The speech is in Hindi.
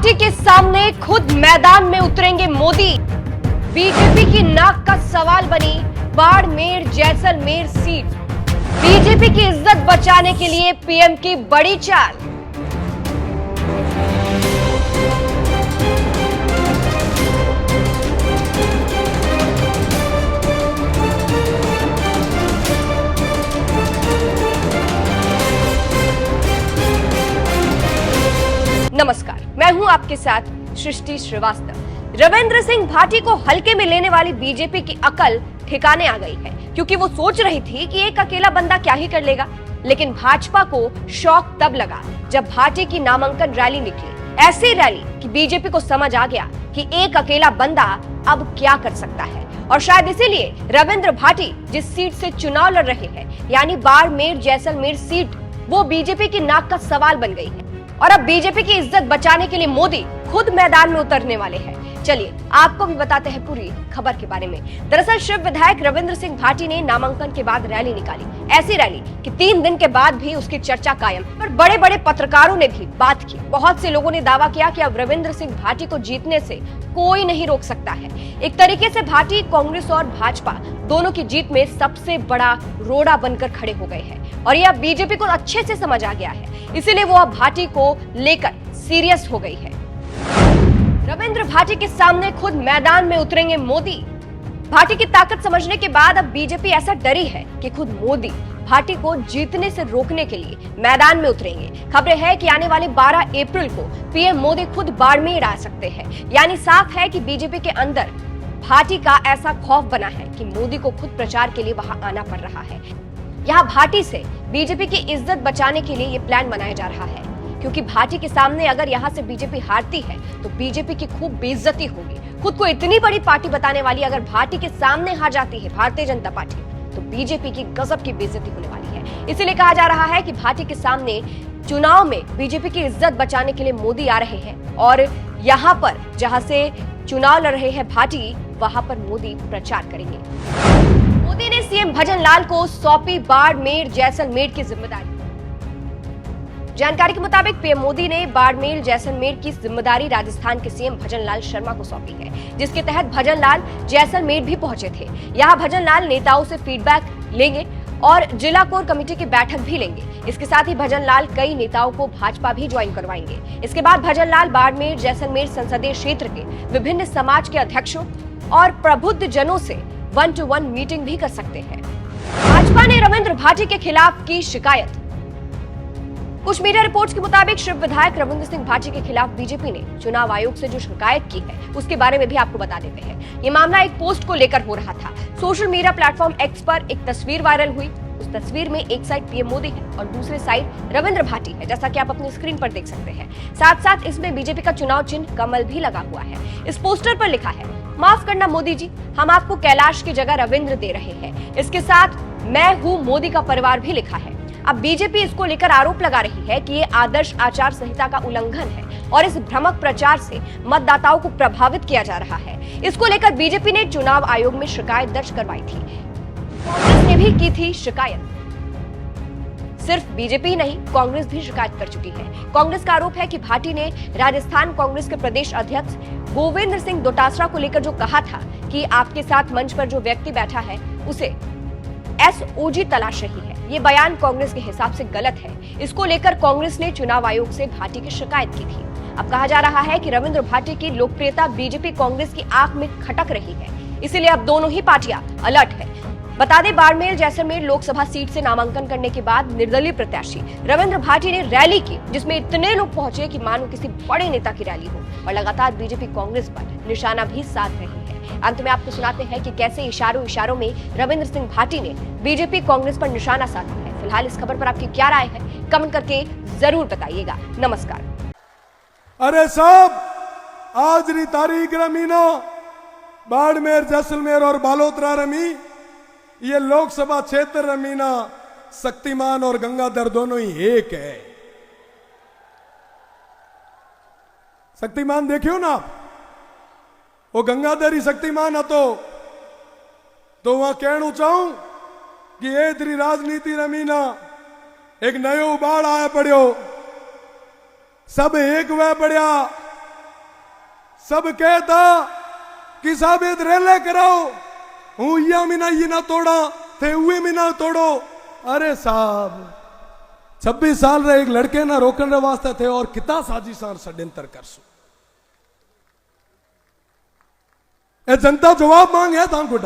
भाटी के सामने खुद मैदान में उतरेंगे मोदी। बीजेपी की नाक का सवाल बनी बाड़मेर जैसलमेर सीट। बीजेपी की इज्जत बचाने के लिए पीएम की बड़ी चाल। नमस्कार, मैं हूं आपके साथ सृष्टि श्रीवास्तव। रविंद्र सिंह भाटी को हल्के में लेने वाली बीजेपी की अकल ठिकाने आ गई है, क्योंकि वो सोच रही थी कि एक अकेला बंदा क्या ही कर लेगा। लेकिन भाजपा को शौक तब लगा जब भाटी की नामांकन रैली निकली। ऐसी रैली कि बीजेपी को समझ आ गया कि एक अकेला बंदा अब क्या कर सकता है। और शायद इसीलिए रविंद्र भाटी जिस सीट से चुनाव लड़ रहे हैं, यानी बाड़मेर जैसलमेर सीट, वो बीजेपी की नाक का सवाल बन गई है। और अब बीजेपी की इज्जत बचाने के लिए मोदी खुद मैदान में उतरने वाले हैं। चलिए आपको भी बताते हैं पूरी खबर के बारे में। दरअसल शिव विधायक रविंद्र सिंह भाटी ने नामांकन के बाद रैली निकाली। ऐसी रैली कि 3 दिन के बाद भी उसकी चर्चा कायम। पर बड़े बड़े पत्रकारों ने भी बात की। बहुत से लोगों ने दावा किया कि अब रविंद्र सिंह भाटी को जीतने से कोई नहीं रोक सकता है। एक तरीके से भाटी कांग्रेस और भाजपा दोनों की जीत में सबसे बड़ा रोड़ा बनकर खड़े हो गए हैं। और यह बीजेपी को अच्छे से समझ आ गया है, इसीलिए वो अब भाटी को लेकर सीरियस हो गई है। रविंद्र भाटी के सामने खुद मैदान में उतरेंगे मोदी। भाटी की ताकत समझने के बाद अब बीजेपी ऐसा डरी है कि खुद मोदी भाटी को जीतने से रोकने के लिए मैदान में उतरेंगे। खबरें हैं कि आने वाले 12 अप्रैल को पीएम मोदी खुद बाड़मेर आ सकते हैं। यानी साफ है कि बीजेपी के अंदर भाटी का ऐसा खौफ बना है कि मोदी को खुद प्रचार के लिए वहां आना पड़ रहा है। यहाँ भाटी से बीजेपी की इज्जत बचाने के लिए ये प्लान बनाया जा रहा है, क्योंकि भाटी के सामने अगर यहाँ से बीजेपी हारती है तो बीजेपी की खूब बेइज्जती होगी। खुद को इतनी बड़ी पार्टी बताने वाली अगर भाटी के सामने हार जाती है भारतीय जनता पार्टी, तो बीजेपी की गजब की बेइज्जती होने वाली है। इसीलिए कहा जा रहा है कि भाटी के सामने चुनाव में बीजेपी की इज्जत बचाने के लिए मोदी आ रहे हैं। और यहाँ पर जहाँ से चुनाव लड़ रहे हैं भाटी, वहां पर मोदी प्रचार करेंगे। मोदी ने सीएम भजनलाल को सौंपी बाड़मेर जैसलमेर की जिम्मेदारी। जानकारी के मुताबिक पीएम मोदी ने बाड़मेर जैसलमेर की जिम्मेदारी राजस्थान के सीएम भजनलाल शर्मा को सौंपी है, जिसके तहत भजनलाल जैसलमेर भी पहुंचे थे। यहां भजनलाल नेताओं से फीडबैक लेंगे और जिला कोर कमेटी की बैठक भी लेंगे। इसके साथ ही भजनलाल कई नेताओं को भाजपा भी ज्वाइन करवाएंगे। इसके बाद भजनलाल बाड़मेर जैसलमेर संसदीय क्षेत्र के विभिन्न समाज के अध्यक्षों और प्रबुद्ध जनों से 1-to-1 मीटिंग भी कर सकते हैं। भाजपा ने रविंद्र भाटी के खिलाफ की शिकायत। कुछ मीडिया रिपोर्ट्स के मुताबिक शिव विधायक रविंद्र सिंह भाटी के खिलाफ बीजेपी ने चुनाव आयोग से जो शिकायत की है, उसके बारे में भी आपको बता देते हैं। ये मामला एक पोस्ट को लेकर हो रहा था। सोशल मीडिया प्लेटफॉर्म एक्स पर एक तस्वीर वायरल हुई। उस तस्वीर में एक साइड पीएम मोदी है और दूसरे साइड रविंद्र भाटी है, जैसा कि आप अपनी स्क्रीन पर देख सकते हैं। साथ साथ इसमें बीजेपी का चुनाव चिन्ह कमल भी लगा हुआ है। इस पोस्टर पर लिखा है, माफ करना मोदी जी, हम आपको कैलाश की जगह रविंद्र दे रहे हैं। इसके साथ मैं हूँ मोदी का परिवार भी लिखा है। अब बीजेपी इसको लेकर आरोप लगा रही है कि ये आदर्श आचार संहिता का उल्लंघन है और इस भ्रामक प्रचार से मतदाताओं को प्रभावित किया जा रहा है। इसको लेकर बीजेपी ने चुनाव आयोग में शिकायत दर्ज करवाई थी। कांग्रेस ने भी की थी शिकायत। सिर्फ बीजेपी नहीं, कांग्रेस भी शिकायत कर चुकी है। कांग्रेस का आरोप है कि भाटी ने राजस्थान कांग्रेस के प्रदेश अध्यक्ष गोविंद सिंह डोटासरा को लेकर जो कहा था कि आपके साथ मंच पर जो व्यक्ति बैठा है उसे एसओजी तलाश रही है, ये बयान कांग्रेस के हिसाब से गलत है। इसको लेकर कांग्रेस ने चुनाव आयोग से भाटी की शिकायत की थी। अब कहा जा रहा है कि रविंद्र भाटी की लोकप्रियता बीजेपी कांग्रेस की आंख में खटक रही है, इसीलिए अब दोनों ही पार्टियां अलर्ट है। बता दें, बाड़मेर जैसलमेर लोकसभा सीट से नामांकन करने के बाद निर्दलीय प्रत्याशी रविंद्र भाटी ने रैली की, जिसमें इतने लोग पहुंचे कि मानो किसी बड़े नेता की रैली हो। और लगातार बीजेपी कांग्रेस पर निशाना भी साध रही है। अंत में आपको सुनाते हैं कि कैसे इशारों में रविंद्र सिंह भाटी ने बीजेपी कांग्रेस पर निशाना साधा है। फिलहाल इस खबर पर आपकी क्या राय है, कमेंट करके जरूर बताइएगा। नमस्कार। अरे साहब, आज री तारीख रमीना बाड़मेर जैसलमेर और बालोतरा रमी, ये लोकसभा क्षेत्र रमीना शक्तिमान और गंगाधर दोनों ही एक है। शक्तिमान देखियो ना, वो गंगाधर ही शक्तिमान है। तो वहां कहना चाहूं कि ए तेरी राजनीति रमीना एक नयो उबाड़ आया पड़ियो, सब एक वह पड़िया सब कहता कि साहब ये रेले कराओ, हूं या मीना ये ना तोड़ा थे हुए मीना तोड़ो। अरे साहब 26 साल रे एक लड़के ना रोकने वास्ते थे और कितना साजिशान षड्यंत्र करसो। ए जनता जवाब मांग है तांको